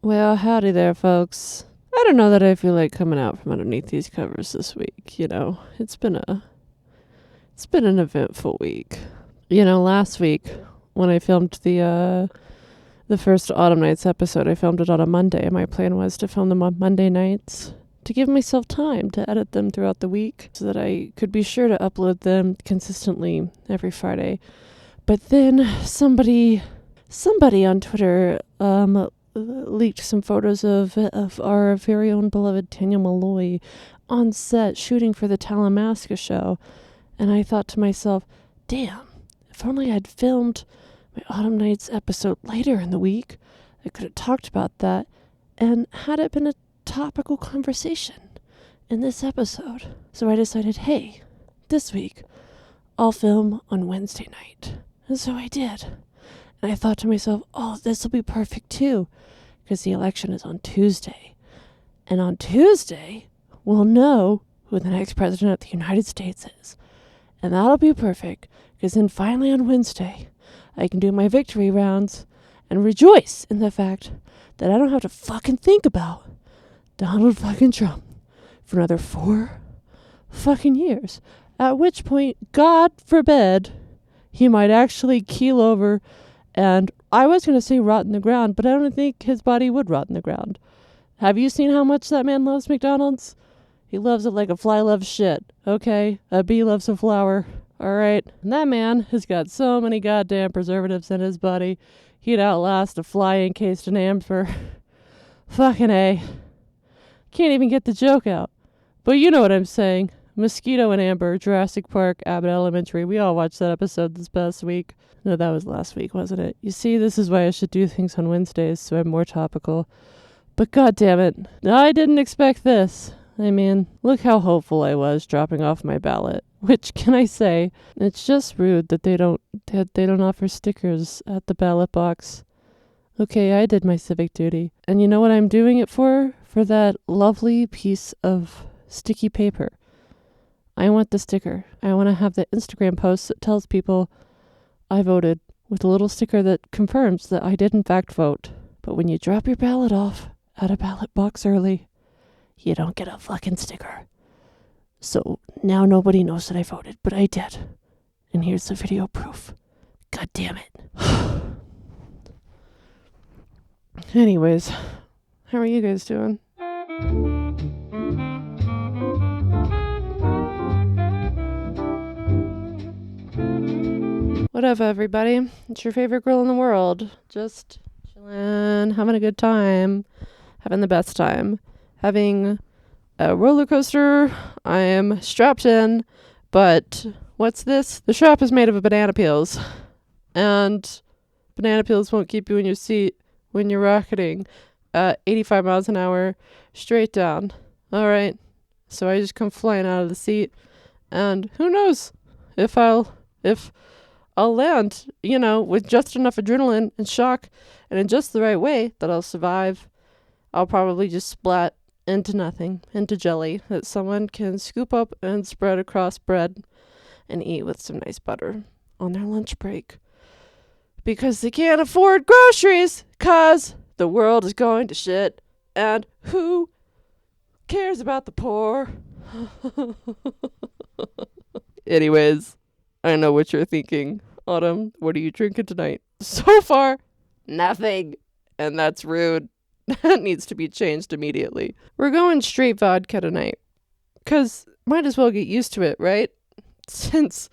Well, howdy there, folks. I don't know that I feel like coming out from underneath these covers this week. It's been an eventful week. Last week when I filmed the first Autumn Nights episode, I filmed it on a Monday. My plan was to film them on Monday nights to give myself time to edit them throughout the week so that I could be sure to upload them consistently every Friday. But then somebody on Twitter leaked some photos of our very own beloved Tanya Malloy on set shooting for the Talamasca show. And I thought to myself, damn, if only I'd filmed my Autumn Nights episode later in the week, I could have talked about that and had it been a topical conversation in this episode. So I decided, hey, this week I'll film on Wednesday night. And so I did. And I thought to myself, oh, this will be perfect too, because the election is on Tuesday. And on Tuesday, we'll know who the next president of the United States is. And that'll be perfect, because then finally on Wednesday, I can do my victory rounds and rejoice in the fact that I don't have to fucking think about Donald fucking Trump for another 4 fucking years. At which point, God forbid, he might actually keel over and I was going to say rot in the ground, but I don't think his body would rot in the ground. Have you seen how much that man loves McDonald's? He loves it like a fly loves shit. Okay, a bee loves a flower. All right. And that man has got so many goddamn preservatives in his body, he'd outlast a fly encased in amber. Fucking A. Can't even get the joke out. But you know what I'm saying. Mosquito and Amber, Jurassic Park, Abbott Elementary. We all watched that episode this past week. No, that was last week, wasn't it? You see, this is why I should do things on Wednesdays, so I'm more topical. But god damn it, I didn't expect this. I mean, look how hopeful I was dropping off my ballot. Which, can I say, it's just rude that they don't offer stickers at the ballot box. Okay, I did my civic duty. And you know what I'm doing it for? For that lovely piece of sticky paper. I want the sticker. I want to have the Instagram post that tells people I voted, with a little sticker that confirms that I did in fact vote. But when you drop your ballot off at a ballot box early, you don't get a fucking sticker. So now nobody knows that I voted, but I did. And here's the video proof. God damn it. Anyways, how are you guys doing? What up, everybody? It's your favorite girl in the world. Just chilling, having a good time, having the best time, having a roller coaster. I am strapped in, but what's this? The strap is made of banana peels, and banana peels won't keep you in your seat when you're rocketing at 85 miles an hour straight down. All right, so I just come flying out of the seat, and who knows if I'll land, with just enough adrenaline and shock and in just the right way that I'll survive. I'll probably just splat into nothing, into jelly that someone can scoop up and spread across bread and eat with some nice butter on their lunch break. Because they can't afford groceries, 'cause the world is going to shit, and who cares about the poor? Anyways, I know what you're thinking. Autumn, what are you drinking tonight? So far, nothing. And that's rude. That needs to be changed immediately. We're going straight vodka tonight. 'Cause might as well get used to it, right? Since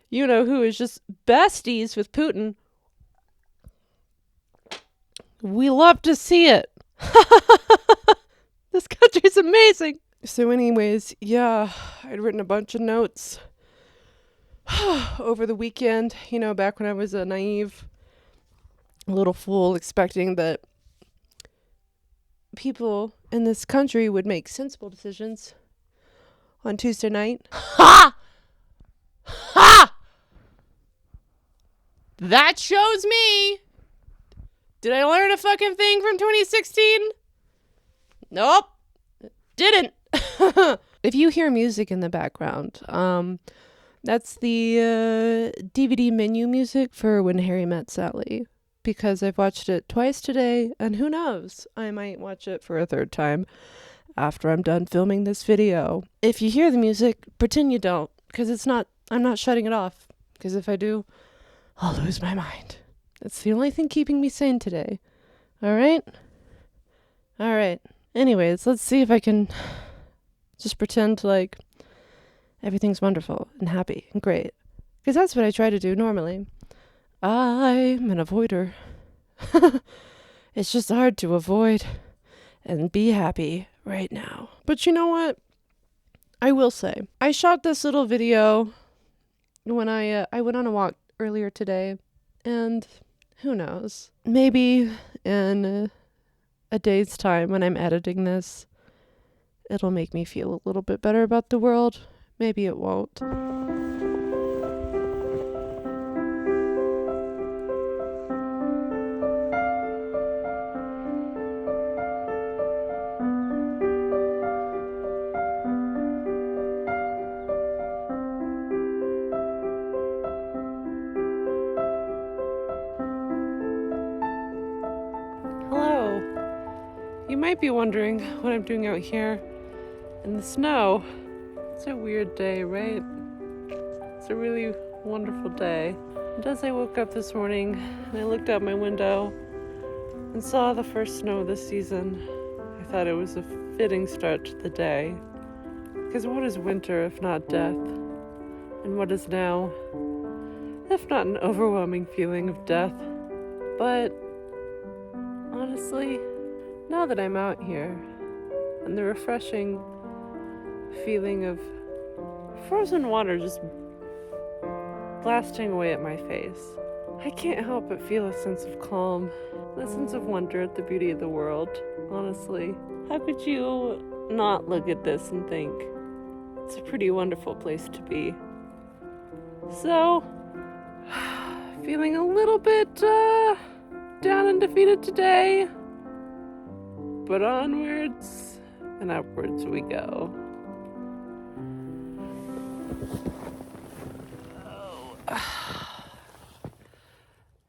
you-know-who is just besties with Putin. We love to see it. This country's amazing. So anyways, yeah, I'd written a bunch of notes over the weekend, back when I was a naive little fool expecting that people in this country would make sensible decisions on Tuesday night. Ha! Ha! That shows me. Did I learn a fucking thing from 2016? Nope. Didn't. If you hear music in the background, that's the DVD menu music for When Harry Met Sally. because I've watched it twice today, and who knows, I might watch it for a third time after I'm done filming this video. If you hear the music, pretend you don't, because I'm not shutting it off, because if I do, I'll lose my mind. It's the only thing keeping me sane today. All right? All right. Anyways, let's see if I can just pretend like everything's wonderful and happy and great. Because that's what I try to do normally. I'm an avoider. It's just hard to avoid and be happy right now. But you know what? I will say, I shot this little video when I went on a walk earlier today, and who knows? Maybe in a day's time when I'm editing this, it'll make me feel a little bit better about the world. Maybe it won't. Hello. You might be wondering what I'm doing out here in the snow. It's a weird day, right? It's a really wonderful day. And as I woke up this morning and I looked out my window and saw the first snow this season, I thought it was a fitting start to the day. Because what is winter if not death? And what is now, if not an overwhelming feeling of death? But honestly, now that I'm out here and the refreshing feeling of frozen water just blasting away at my face, I can't help but feel a sense of calm, a sense of wonder at the beauty of the world. Honestly, how could you not look at this and think it's a pretty wonderful place to be? So, feeling a little bit down and defeated today, but onwards and upwards we go.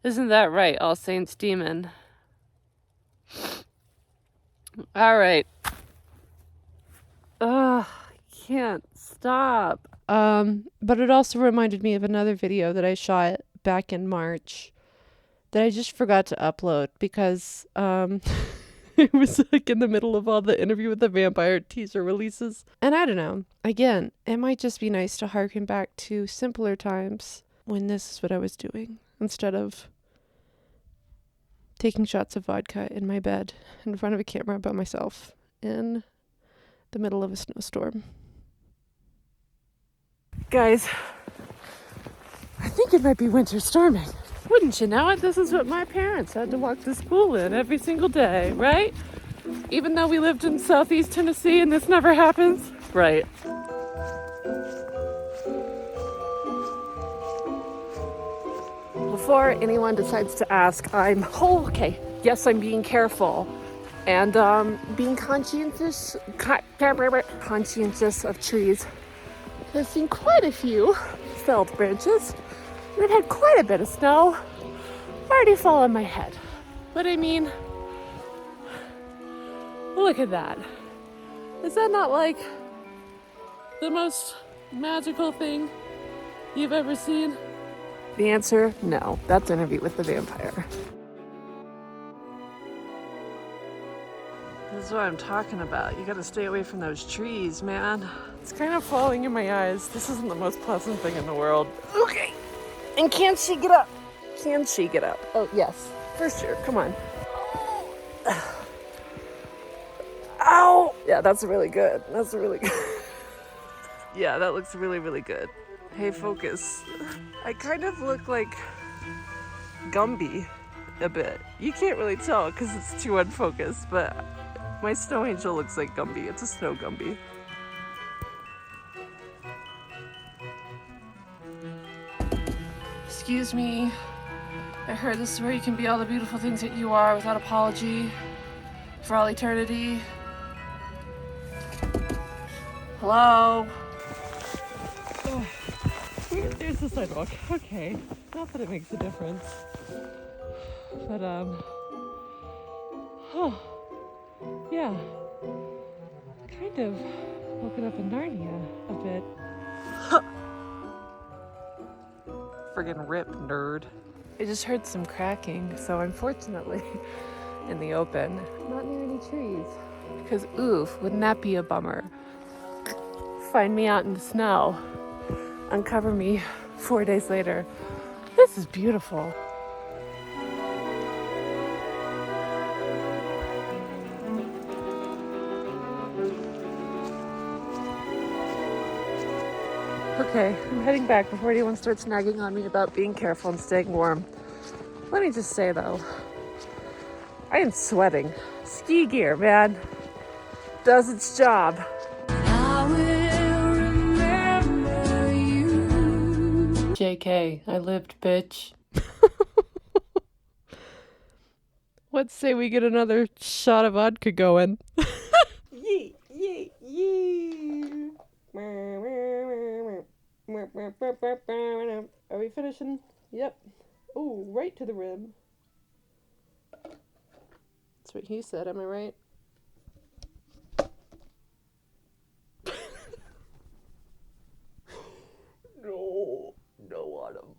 Isn't that right, All Saints Demon? All right. I can't stop. But it also reminded me of another video that I shot back in March that I just forgot to upload because it was like in the middle of all the Interview with the Vampire teaser releases. And I don't know. Again, it might just be nice to harken back to simpler times when this is what I was doing instead of taking shots of vodka in my bed in front of a camera by myself in the middle of a snowstorm. Guys, I think it might be winter storming. Wouldn't you know it? This is what my parents had to walk to school in every single day, right? Even though we lived in Southeast Tennessee and this never happens. Right. Before anyone decides to ask, yes, I'm being careful and being conscientious of trees. I've seen quite a few felled branches, and I've had quite a bit of snow already fall on my head. But I mean, look at that. Is that not like the most magical thing you've ever seen? The answer, no. That's Interview with the Vampire. This is what I'm talking about. You gotta stay away from those trees, man. It's kind of falling in my eyes. This isn't the most pleasant thing in the world. Okay. And can she get up? Can she get up? Oh, yes. For sure. Come on. Ow! Yeah, that's really good. That's really good. Yeah, that looks really, really good. Hey, focus. I kind of look like Gumby a bit. You can't really tell because it's too unfocused, but my snow angel looks like Gumby. It's a snow Gumby. Excuse me. I heard this is where you can be all the beautiful things that you are without apology for all eternity. Hello? There's the sidewalk. Okay. Not that it makes a difference. But, yeah. Kind of woken up in Narnia a bit. Friggin' rip, nerd. I just heard some cracking, so I'm fortunately in the open. Not near any trees. Because, oof, wouldn't that be a bummer? Find me out in the snow. Uncover me 4 days later. This is beautiful. Okay, I'm heading back before anyone starts nagging on me about being careful and staying warm. Let me just say though, I am sweating. Ski gear, man, does its job. I will remember you. JK, I lived, bitch. Let's say we get another shot of vodka going. Yee, yee, yee. Are we finishing? Yep. Oh, right to the rim. That's what he said, am I right? No, Autumn.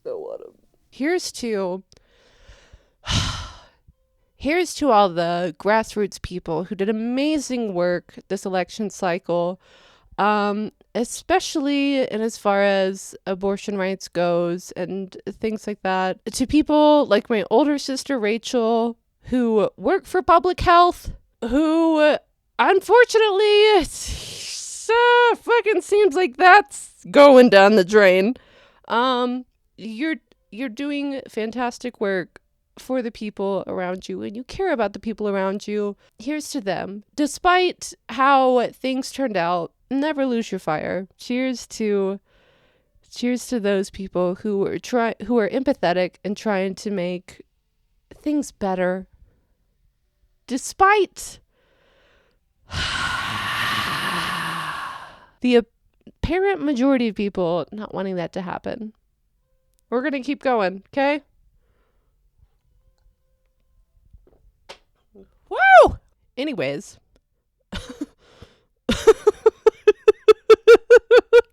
No, Autumn. Here's to all the grassroots people who did amazing work this election cycle, especially in as far as abortion rights goes and things like that. To people like my older sister Rachel, who work for public health, who unfortunately fucking seems like that's going down the drain. You're doing fantastic work for the people around you, and you care about the people around you. Here's to them. Despite how things turned out, never lose your fire. Cheers to those people who are empathetic and trying to make things better despite the apparent majority of people not wanting that to happen. We're going to keep going, okay? Woo! Anyways.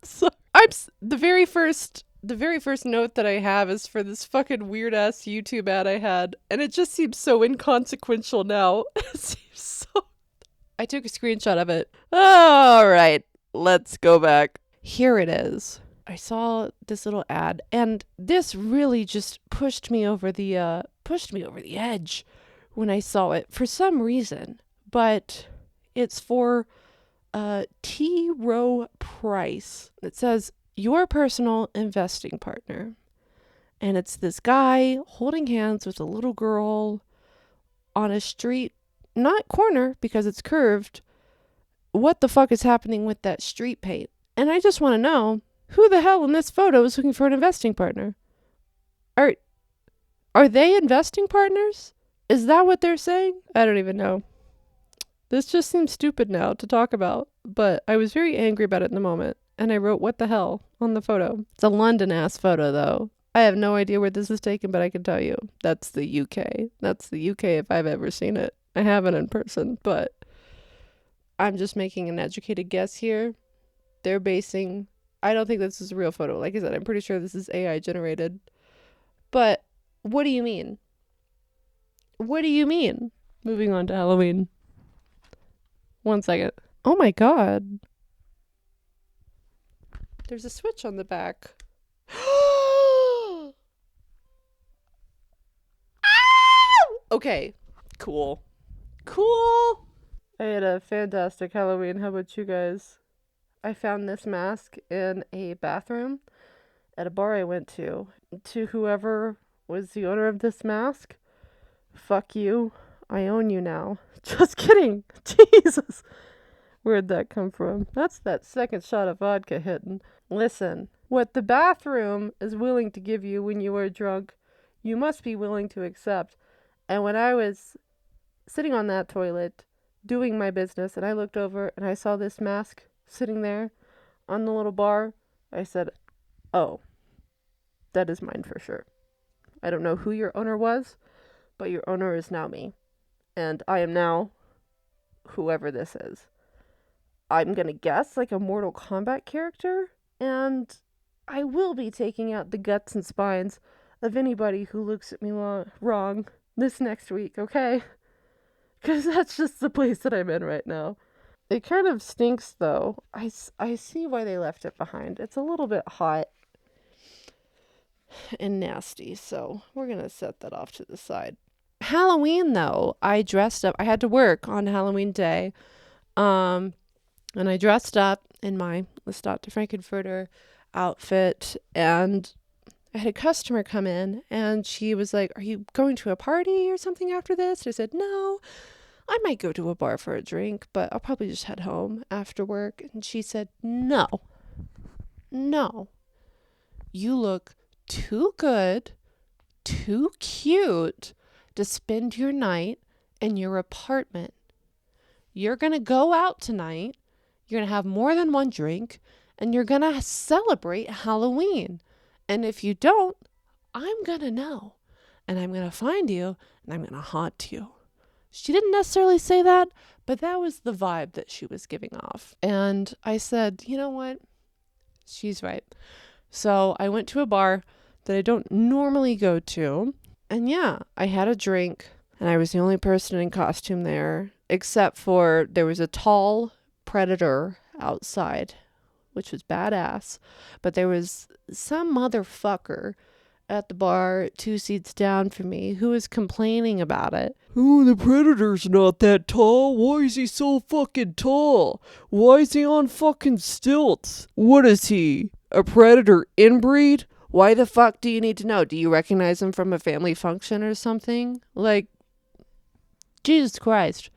So, the very first note that I have is for this fucking weird ass YouTube ad I had, and it just seems so inconsequential now. It seems so. I took a screenshot of it. All right, let's go back. Here it is. I saw this little ad, and this really just pushed me over the edge when I saw it for some reason. But it's for T. Rowe Price. It says, your personal investing partner. And it's this guy holding hands with a little girl on a street, not corner because it's curved. What the fuck is happening with that street paint? And I just want to know, who the hell in this photo is looking for an investing partner? Are they investing partners? Is that what they're saying? I don't even know. This just seems stupid now to talk about, but I was very angry about it in the moment, and I wrote, what the hell, on the photo. It's a London-ass photo, though. I have no idea where this is taken, but I can tell you, that's the UK. That's the UK if I've ever seen it. I haven't in person, but I'm just making an educated guess here. They're basing... I don't think this is a real photo. Like I said, I'm pretty sure this is AI generated. But what do you mean? What do you mean? Moving on to Halloween. 1 second. Oh my god. There's a switch on the back. Okay. Cool. I had a fantastic Halloween. How about you guys? I found this mask in a bathroom at a bar I went to. To whoever was the owner of this mask, fuck you. I own you now. Just kidding. Jesus. Where'd that come from? That's that second shot of vodka hitting. Listen, what the bathroom is willing to give you when you are drunk, you must be willing to accept. And when I was sitting on that toilet, doing my business, and I looked over and I saw this mask sitting there on the little bar, I said, oh, that is mine for sure. I don't know who your owner was, but your owner is now me. And I am now whoever this is. I'm going to guess like a Mortal Kombat character, and I will be taking out the guts and spines of anybody who looks at me wrong this next week, okay? Because that's just the place that I'm in right now. It kind of stinks, though. I see why they left it behind. It's a little bit hot and nasty, so we're going to set that off to the side. Halloween, though, I dressed up. I had to work on Halloween day, and I dressed up in my Lestat Frankenfurter outfit, and I had a customer come in, and she was like, "Are you going to a party or something after this?" And I said, "No, I might go to a bar for a drink, but I'll probably just head home after work." And she said, no, you look too good, too cute to spend your night in your apartment. You're going to go out tonight, you're going to have more than one drink, and you're going to celebrate Halloween. And if you don't, I'm going to know. And I'm going to find you, and I'm going to haunt you. She didn't necessarily say that, but that was the vibe that she was giving off. And I said, you know what? She's right. So I went to a bar that I don't normally go to. And yeah, I had a drink, and I was the only person in costume there, except for there was a tall predator outside, which was badass. But there was some motherfucker at the bar 2 seats down from me who was complaining about it. "Oh, the predator's not that tall. Why is he so fucking tall? Why is he on fucking stilts? What is he, a predator inbreed? Why the fuck do you need to know? Do you recognize him from a family function or something? Like, Jesus Christ.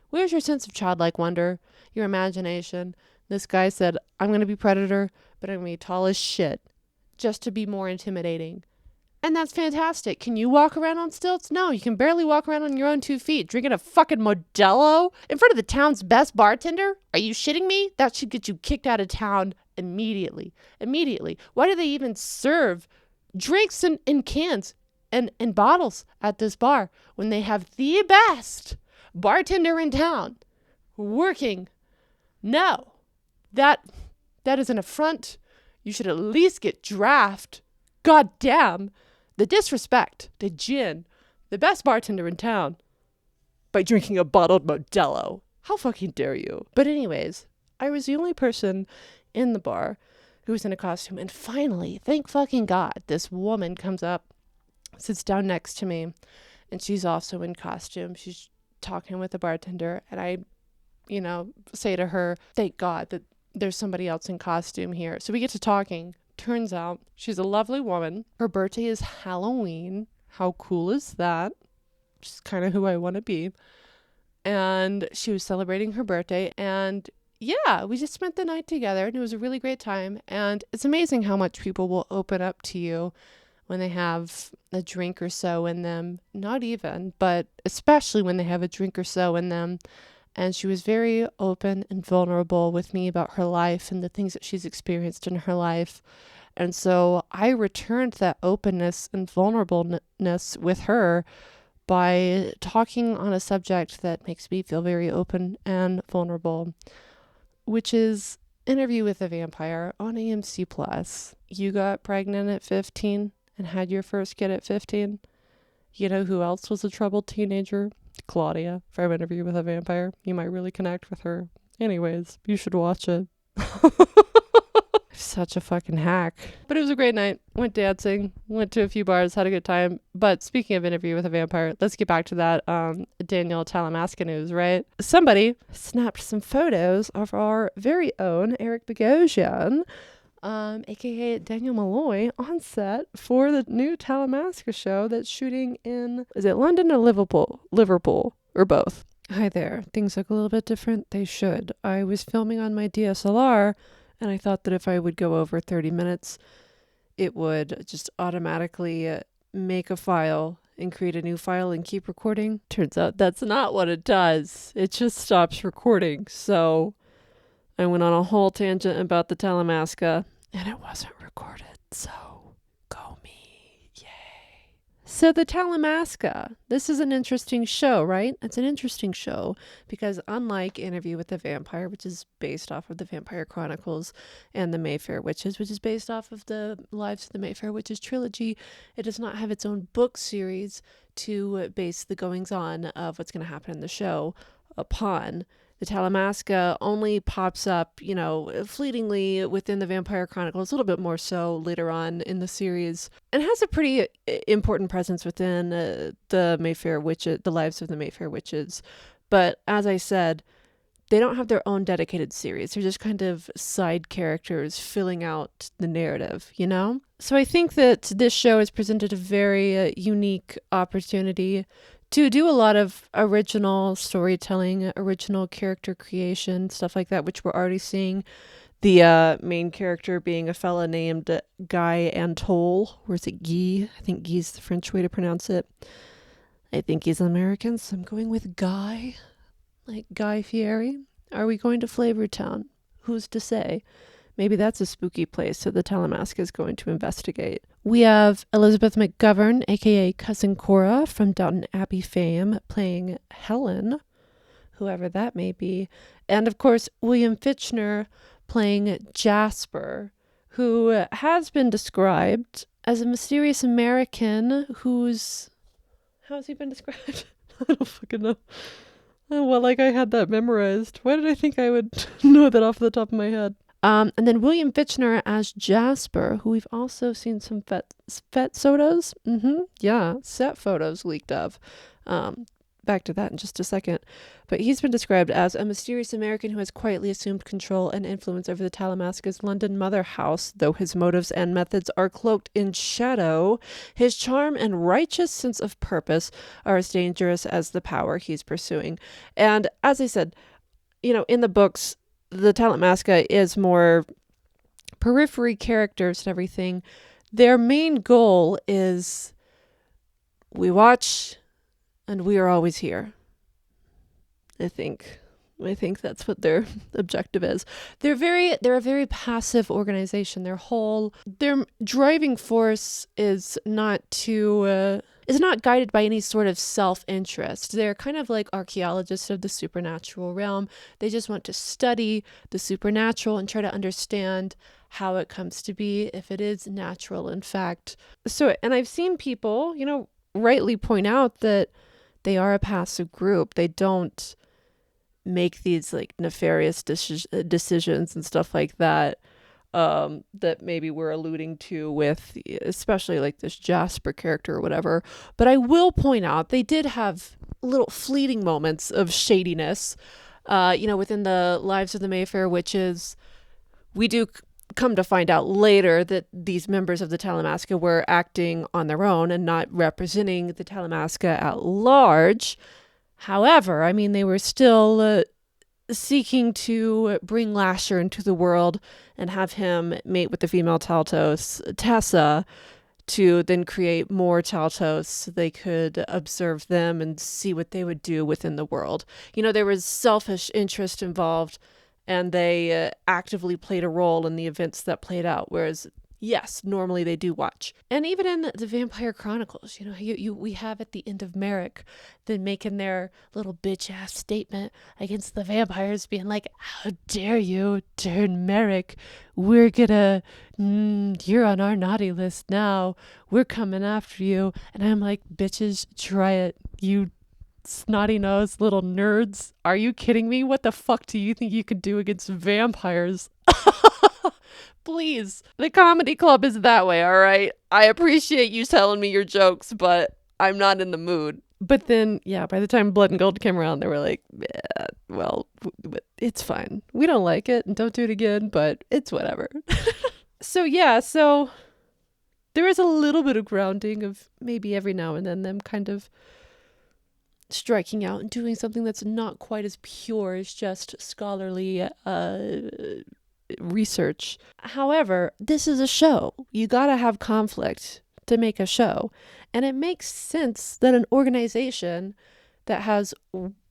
Where's your sense of childlike wonder? Your imagination?" This guy said, "I'm going to be predator, but I'm going to be tall as shit, just to be more intimidating." And that's fantastic. Can you walk around on stilts? No, you can barely walk around on your own 2 feet, drinking a fucking Modelo in front of the town's best bartender? Are you shitting me? That should get you kicked out of town immediately. Immediately. Why do they even serve drinks in cans and bottles at this bar when they have the best bartender in town working? No. That is an affront. You should at least get draft. God damn. The disrespect to Jin, the best bartender in town, by drinking a bottled Modelo. How fucking dare you? But anyways, I was the only person in the bar who was in a costume. And finally, thank fucking God, this woman comes up, sits down next to me, and she's also in costume. She's talking with the bartender. And I, say to her, thank God that there's somebody else in costume here. So we get to talking. Turns out she's a lovely woman. Her birthday is Halloween. How cool is that? Which is kind of who I want to be. And she was celebrating her birthday. And yeah, we just spent the night together, and it was a really great time. And it's amazing how much people will open up to you when they have a drink or so in them. Not even, but especially when they have a drink or so in them. And she was very open and vulnerable with me about her life and the things that she's experienced in her life. And so I returned that openness and vulnerableness with her by talking on a subject that makes me feel very open and vulnerable, which is Interview with a Vampire on AMC Plus. You got pregnant at 15 and had your first kid at 15. You know who else was a troubled teenager? Claudia from Interview with a Vampire. You might really connect with her. Anyways, you should watch it. Such a fucking hack. But it was a great night. Went dancing, went to a few bars, had a good time. But speaking of Interview with a Vampire, let's get back to that Daniel Talamasca news, right? Somebody snapped some photos of our very own Eric Bogosian, aka Daniel Malloy, on set for the new Talamasca show that's shooting in, is it London or Liverpool, or both? Hi there. Things look a little bit different. They should. I was filming on my DSLR, and I thought that if I would go over 30 minutes, it would just automatically make a file and create a new file and keep recording. Turns out that's not what it does. It just stops recording. So I went on a whole tangent about the Talamasca, and it wasn't recorded. So go me. Yay. So the Talamasca, this is an interesting show, right? It's an interesting show because unlike Interview with the Vampire, which is based off of the Vampire Chronicles, and the Mayfair Witches, which is based off of the Lives of the Mayfair Witches trilogy, it does not have its own book series to base the goings-on of what's going to happen in the show upon. The Talamasca only pops up, fleetingly within the Vampire Chronicles, a little bit more so later on in the series, and has a pretty important presence within the Mayfair Witches, the Lives of the Mayfair Witches. But as I said, they don't have their own dedicated series. They're just kind of side characters filling out the narrative, So I think that this show has presented a very unique opportunity to do a lot of original storytelling, original character creation, stuff like that, which we're already seeing. The main character being a fella named Guy Antole, or is it Guy? I think Guy's the French way to pronounce it. I think he's American, so I'm going with Guy, like Guy Fieri. Are we going to Flavortown? Who's to say? Maybe that's a spooky place, so the Talamasca is going to investigate. We have Elizabeth McGovern, aka Cousin Cora from Downton Abbey fame, playing Helen, whoever that may be. And of course, William Fichtner playing Jasper, who has been described as a mysterious American who's... How's he been described? I don't fucking know. Oh, well, I had that memorized. Why did I think I would know that off the top of my head? And then William Fichtner as Jasper, who we've also seen some fet photos. Yeah, set photos leaked of. Back to that in just a second. But he's been described as a mysterious American who has quietly assumed control and influence over the Talamasca's London mother house. Though his motives and methods are cloaked in shadow, his charm and righteous sense of purpose are as dangerous as the power he's pursuing. And as I said, in the books, the Talamasca is more periphery characters and everything. Their main goal is we watch and we are always here. I think that's what their objective is. They're a very passive organization. Their driving force is not guided by any sort of self-interest. They're kind of like archaeologists of the supernatural realm. They just want to study the supernatural and try to understand how it comes to be, if it is natural, in fact. And I've seen people, rightly point out that they are a passive group. They don't make these like nefarious decisions and stuff like that. That maybe we're alluding to with, especially like this Jasper character or whatever. But I will point out they did have little fleeting moments of shadiness, within the Lives of the Mayfair Witches. We do come to find out later that these members of the Talamasca were acting on their own and not representing the Talamasca at large. However, they were still seeking to bring Lasher into the world and have him mate with the female Taltos, Tessa, to then create more Taltos so they could observe them and see what they would do within the world. There was selfish interest involved, and they actively played a role in the events that played out, whereas yes, normally they do watch. And even in the Vampire Chronicles, we have at the end of Merrick them making their little bitch-ass statement against the vampires, being like, how dare you turn Merrick? We're gonna, you're on our naughty list now. We're coming after you. And I'm like, bitches, try it. You snotty-nosed little nerds. Are you kidding me? What the fuck do you think you could do against vampires? Please. The comedy club is that way, all right? I appreciate you telling me your jokes, but I'm not in the mood. But then, yeah, by the time Blood and Gold came around, they were like, yeah, well, it's fine. We don't like it, and don't do it again, but it's whatever. So there is a little bit of grounding of maybe every now and then them kind of striking out and doing something that's not quite as pure as just scholarly research. However, this is a show. You gotta have conflict to make a show. And it makes sense that an organization that has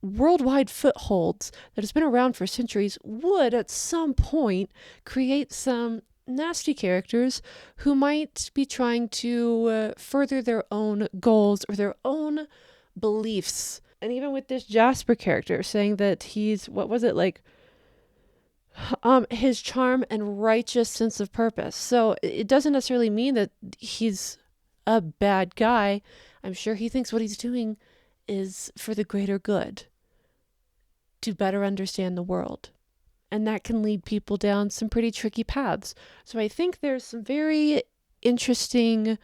worldwide footholds, that has been around for centuries, would at some point create some nasty characters who might be trying to further their own goals or their own beliefs. And even with this Jasper character saying that he's, what was it, like, his charm and righteous sense of purpose. So it doesn't necessarily mean that he's a bad guy. I'm sure he thinks what he's doing is for the greater good, to better understand the world. And that can lead people down some pretty tricky paths. So I think there's some very interesting,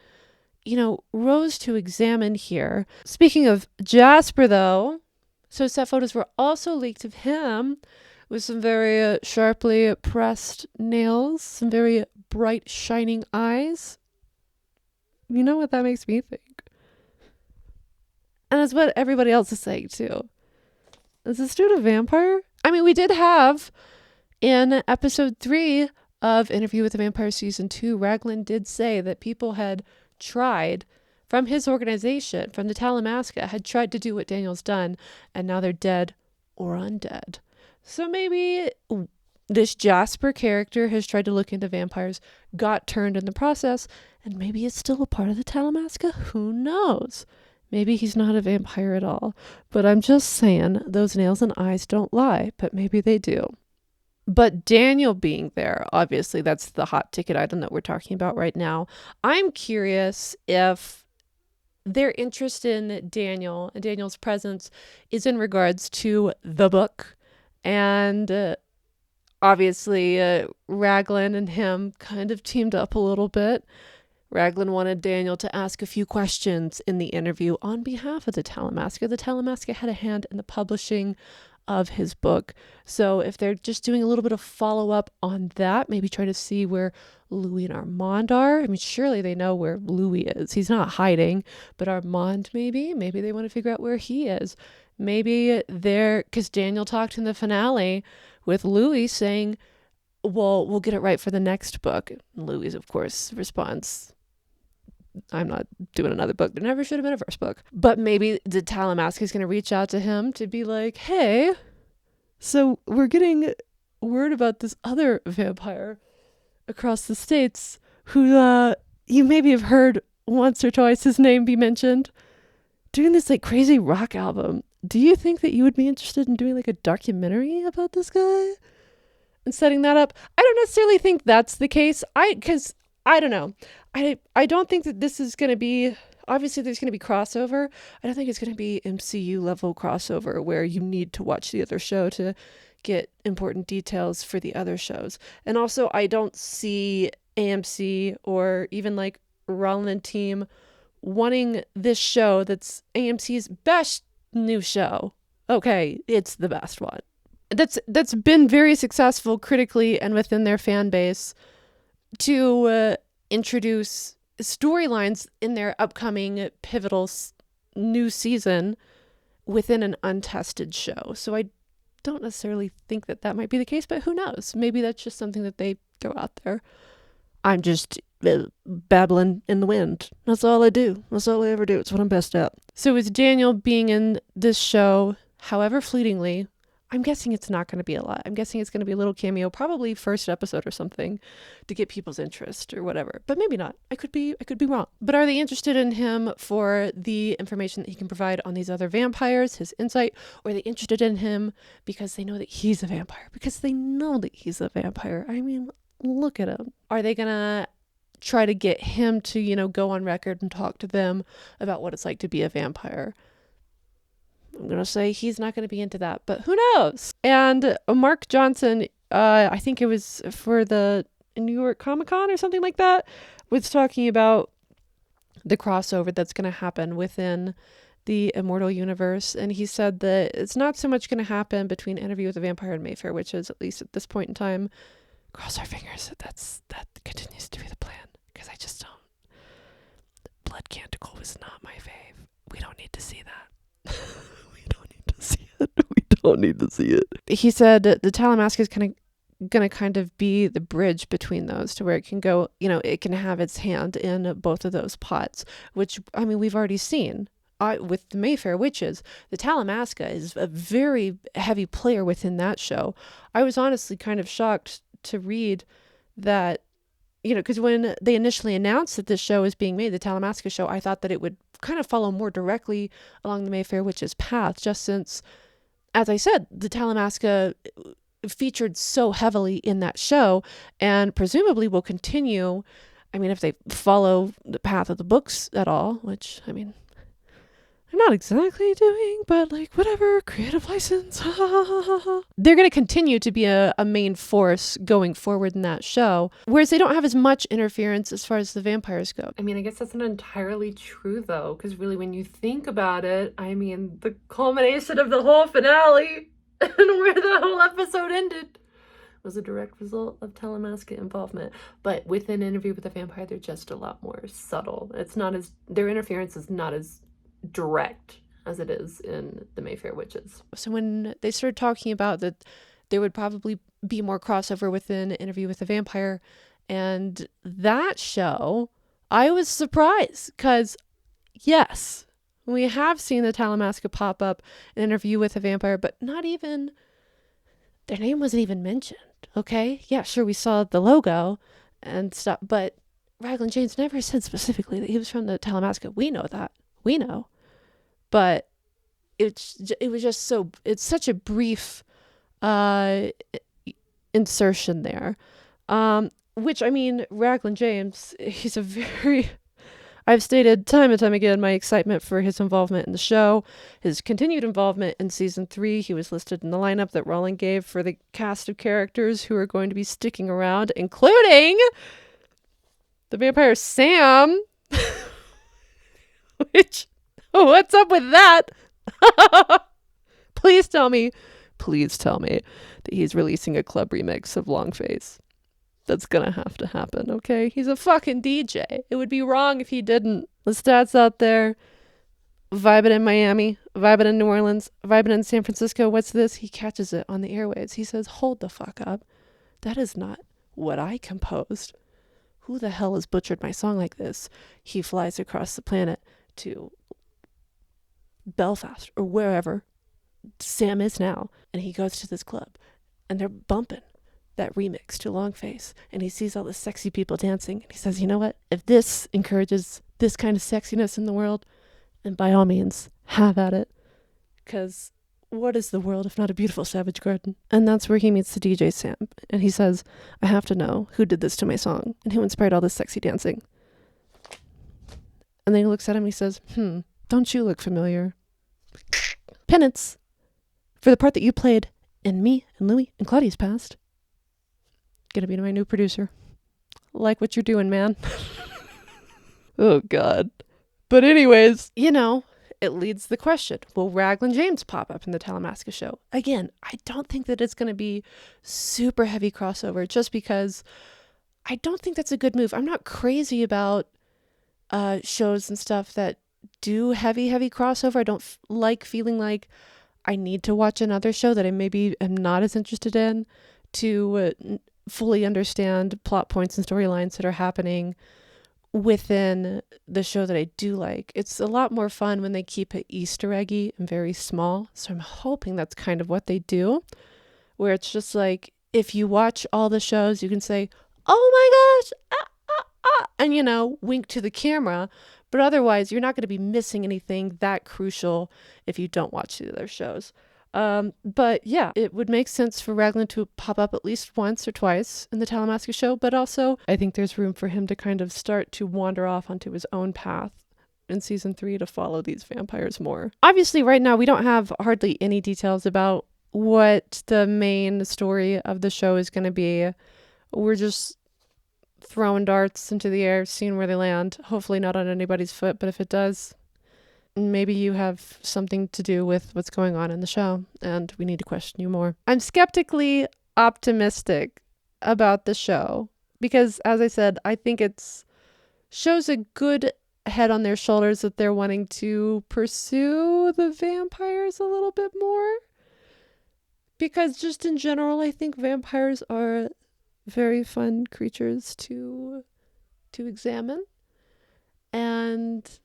rows to examine here. Speaking of Jasper, though, so set photos were also leaked of him with some very sharply pressed nails, some very bright, shining eyes. You know what that makes me think? And that's what everybody else is saying, too. Is this dude a vampire? I mean, we did have in episode 3 of Interview with the Vampire Season 2, Raglan did say that people had tried, from his organization, from the Talamasca, had tried to do what Daniel's done, and now they're dead or undead. So maybe this Jasper character has tried to look into vampires, got turned in the process, and maybe is still a part of the Talamasca. Who knows? Maybe he's not a vampire at all. But I'm just saying, those nails and eyes don't lie, but maybe they do. But Daniel being there, obviously, that's the hot ticket item that we're talking about right now. I'm curious if their interest in Daniel and Daniel's presence is in regards to the book. And obviously, Raglan and him kind of teamed up a little bit. Raglan wanted Daniel to ask a few questions in the interview on behalf of the Talamasca. The Talamasca had a hand in the publishing of his book. So if they're just doing a little bit of follow-up on that, maybe try to see where Louis and Armand are. I mean, surely they know where Louis is. He's not hiding. But Armand, maybe they want to figure out where he is. Maybe they're, because Daniel talked in the finale with Louis saying, well, we'll get it right for the next book. And Louis, of course, responds, I'm not doing another book. There never should have been a first book. But maybe the Talamasca is going to reach out to him to be like, hey, so we're getting word about this other vampire across the states who you maybe have heard once or twice his name be mentioned, doing this like crazy rock album. Do you think that you would be interested in doing like a documentary about this guy and setting that up? I don't necessarily think that's the case. Because I don't know. I don't think that this is going to be, obviously there's going to be crossover. I don't think it's going to be MCU level crossover where you need to watch the other show to get important details for the other shows. And also I don't see AMC or even like Rollin and team wanting this show that's AMC's best new show. Okay, it's the best one. That's been very successful critically and within their fan base to introduce storylines in their upcoming pivotal new season within an untested show. So I don't necessarily think that that might be the case, but who knows? Maybe that's just something that they throw out there. I'm just babbling in the wind. That's all I do. That's all I ever do. It's what I'm best at. So with Daniel being in this show, however fleetingly, I'm guessing it's not going to be a lot. I'm guessing it's going to be a little cameo, probably first episode or something to get people's interest or whatever. But maybe not. I could be wrong. But are they interested in him for the information that he can provide on these other vampires, his insight? Or are they interested in him because they know that he's a vampire? Because they know that he's a vampire. I mean, look at him. Are they going to try to get him to, go on record and talk to them about what it's like to be a vampire? I'm going to say he's not going to be into that, but who knows? And Mark Johnson, I think it was for the New York Comic Con or something like that, was talking about the crossover that's going to happen within the Immortal universe. And he said that it's not so much going to happen between Interview with the Vampire and Mayfair, which is, at least at this point in time, cross our fingers, that continues to be the plan. Because I just don't. Blood Canticle was not my fave. We don't need to see that. We don't need to see it. He said the Talamasca is going to kind of be the bridge between those to where it can go, it can have its hand in both of those pots, which, I mean, we've already seen. With the Mayfair Witches, the Talamasca is a very heavy player within that show. I was honestly kind of shocked to read that because when they initially announced that this show is being made, the Talamasca show, I thought that it would kind of follow more directly along the Mayfair Witch's path, just since, as I said, the Talamasca featured so heavily in that show and presumably will continue. I mean, if they follow the path of the books at all, which, I mean, they're not exactly doing, but like, whatever, creative license. They're going to continue to be a main force going forward in that show, whereas they don't have as much interference as far as the vampires go. I mean, I guess that's not entirely true, though, because really, when you think about it, I mean, the culmination of the whole finale and where the whole episode ended was a direct result of Talamasca involvement. But with an Interview with the Vampire, they're just a lot more subtle. It's not as, their interference is not as direct as it is in the Mayfair Witches. So when they started talking about that there would probably be more crossover within Interview with the Vampire and that show, I was surprised because, yes, we have seen the Talamasca pop up in Interview with a Vampire, but not even, their name wasn't even mentioned, okay? Yeah, sure, we saw the logo and stuff, but Raglan James never said specifically that he was from the Talamasca. We know that. We know. But it was just so, it's such a brief insertion there. Which, I mean, Raglan James, he's a very, I've stated time and time again my excitement for his involvement in the show, his continued involvement in season 3. He was listed in the lineup that Rowling gave for the cast of characters who are going to be sticking around, including the vampire Sam, which, what's up with that? Please tell me that he's releasing a club remix of Longface. That's gonna have to happen, okay? He's a fucking DJ. It would be wrong if he didn't. The stats out there, vibing in Miami, vibing in New Orleans, vibing in San Francisco. What's this? He catches it on the airwaves. He says, hold the fuck up. That is not what I composed. Who the hell has butchered my song like this? He flies across the planet to Belfast or wherever Sam is now, and he goes to this club and they're bumping that remix to Longface, and he sees all the sexy people dancing, and he says, you know what, if this encourages this kind of sexiness in the world, then by all means have at it, because what is the world if not a beautiful savage garden? And that's where he meets the DJ Sam, and he says, I have to know who did this to my song and who inspired all this sexy dancing. And then he looks at him and he says, don't you look familiar? Penance for the part that you played in me and Louie and Claudia's past. Gonna be my new producer. Like what you're doing, man. Oh, God. But anyways, it leads to the question, will Raglan James pop up in the Talamasca show? Again, I don't think that it's going to be super heavy crossover just because I don't think that's a good move. I'm not crazy about shows and stuff that do heavy crossover. I don't like feeling like I need to watch another show that I maybe am not as interested in to fully understand plot points and storylines that are happening within the show that I do like. It's a lot more fun when they keep it Easter eggy and very small. So I'm hoping that's kind of what they do, where it's just like, if you watch all the shows, you can say, oh my gosh, and wink to the camera. But otherwise, you're not going to be missing anything that crucial if you don't watch the other shows. But yeah, it would make sense for Raglan to pop up at least once or twice in the Talamasca show, but also I think there's room for him to kind of start to wander off onto his own path in season 3 to follow these vampires more. Obviously, right now, we don't have hardly any details about what the main story of the show is going to be. We're just throwing darts into the air, seeing where they land. Hopefully not on anybody's foot, but if it does, maybe you have something to do with what's going on in the show, and we need to question you more. I'm skeptically optimistic about the show because, as I said, I think it's shows a good head on their shoulders that they're wanting to pursue the vampires a little bit more. Because just in general, I think vampires are very fun creatures to examine. And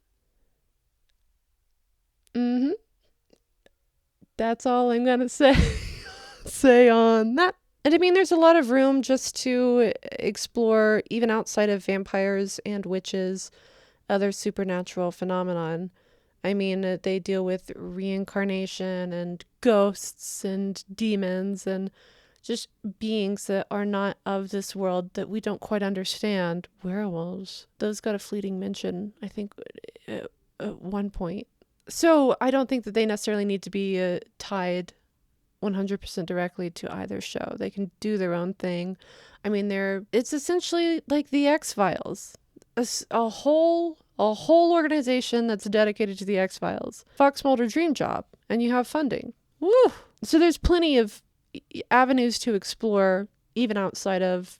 that's all I'm gonna say on that. And I mean, there's a lot of room just to explore, even outside of vampires and witches, other supernatural phenomenon. I mean, they deal with reincarnation and ghosts and demons and just beings that are not of this world that we don't quite understand. Werewolves, those got a fleeting mention, I think, at one point. So I don't think that they necessarily need to be tied 100% directly to either show. They can do their own thing. I mean, it's essentially like the X-Files, a whole organization that's dedicated to the X-Files. Fox Mulder dream job, and you have funding. Woo! So there's plenty of avenues to explore, even outside of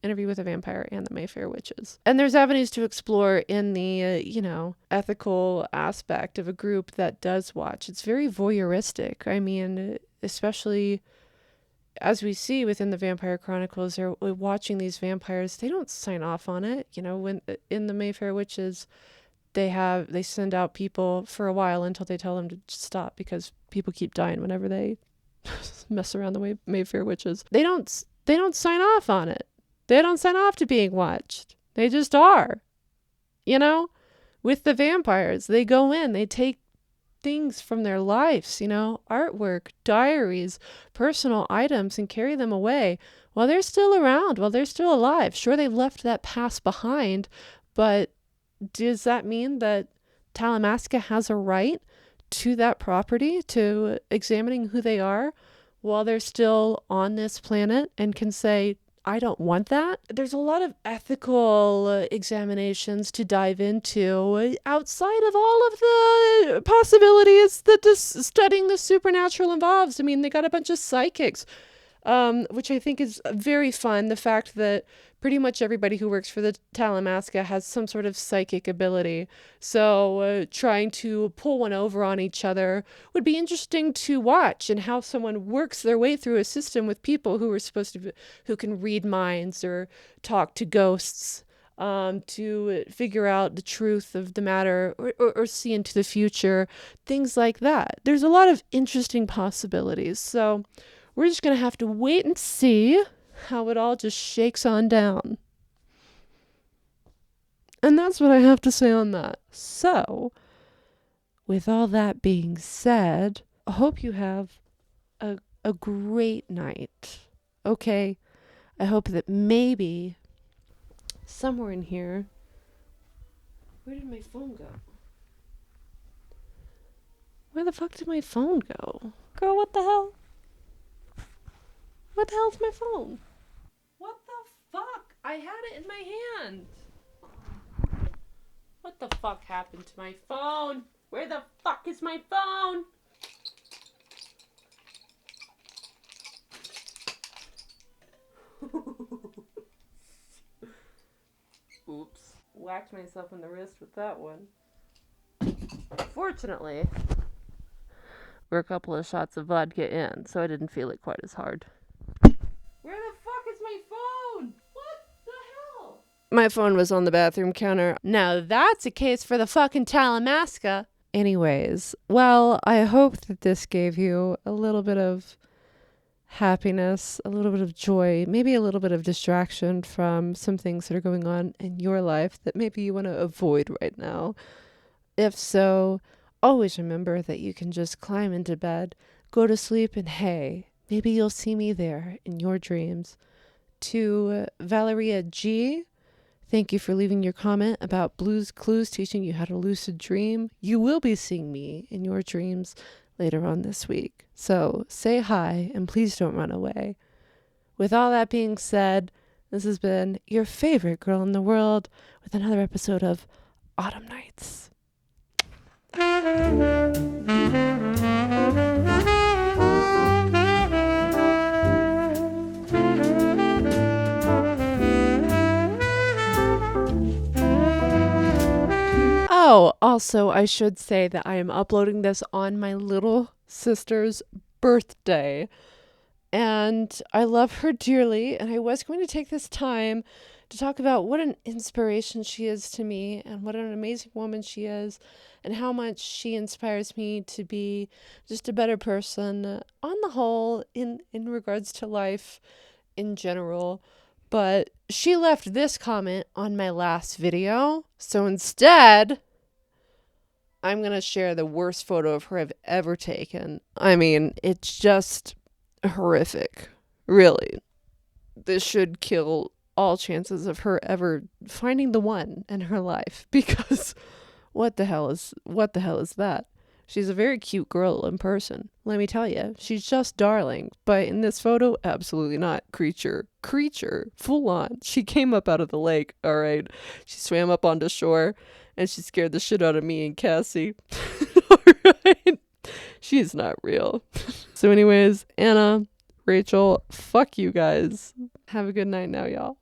Interview with a Vampire and the Mayfair Witches. And there's avenues to explore in the, ethical aspect of a group that does watch. It's very voyeuristic. I mean, especially as we see within the Vampire Chronicles, they're watching these vampires. They don't sign off on it. When in the Mayfair Witches, they send out people for a while until they tell them to stop because people keep dying whenever they mess around the Mayfair Witches. They don't sign off on it. They don't sign off to being watched. They just are. With the vampires, they go in, they take things from their lives, artwork, diaries, personal items, and carry them away while they're still around, while they're still alive. Sure, they've left that past behind, but does that mean that Talamasca has a right to that property, to examining who they are while they're still on this planet, and can say, I don't want that? There's a lot of ethical examinations to dive into outside of all of the possibilities that studying the supernatural involves. I mean, they got a bunch of psychics, which I think is very fun. The fact that pretty much everybody who works for the Talamasca has some sort of psychic ability. So trying to pull one over on each other would be interesting to watch, and how someone works their way through a system with people who can read minds or talk to ghosts, to figure out the truth of the matter, or see into the future, things like that. There's a lot of interesting possibilities. So we're just going to have to wait and see how it all just shakes on down. And that's what I have to say on that. So, with all that being said, I hope you have a great night. Okay? I hope that maybe somewhere in here... Where did my phone go? Where the fuck did my phone go? Girl, what the hell? What the hell's my phone? What the fuck? I had it in my hand. What the fuck happened to my phone? Where the fuck is my phone? Oops. Whacked myself in the wrist with that one. Fortunately, we're a couple of shots of vodka in, so I didn't feel it quite as hard. Where the fuck is my phone? What the hell? My phone was on the bathroom counter. Now that's a case for the fucking Talamasca. Anyways, well, I hope that this gave you a little bit of happiness, a little bit of joy, maybe a little bit of distraction from some things that are going on in your life that maybe you want to avoid right now. If so, always remember that you can just climb into bed, go to sleep, and hey, maybe you'll see me there in your dreams. To Valeria G, thank you for leaving your comment about Blue's Clues teaching you how to lucid dream. You will be seeing me in your dreams later on this week. So say hi and please don't run away. With all that being said, this has been your favorite girl in the world with another episode of Autumn Nights. Oh, also, I should say that I am uploading this on my little sister's birthday. And I love her dearly. And I was going to take this time to talk about what an inspiration she is to me and what an amazing woman she is and how much she inspires me to be just a better person on the whole in regards to life in general. But she left this comment on my last video. So instead, I'm going to share the worst photo of her I've ever taken. I mean, it's just horrific. Really. This should kill all chances of her ever finding the one in her life, because what the hell is that? She's a very cute girl in person. Let me tell you, she's just darling. But in this photo, absolutely not. Creature, full on. She came up out of the lake, all right? She swam up onto shore, and she scared the shit out of me and Cassie. All right? She is not real. So anyways, Anna, Rachel, fuck you guys. Have a good night now, y'all.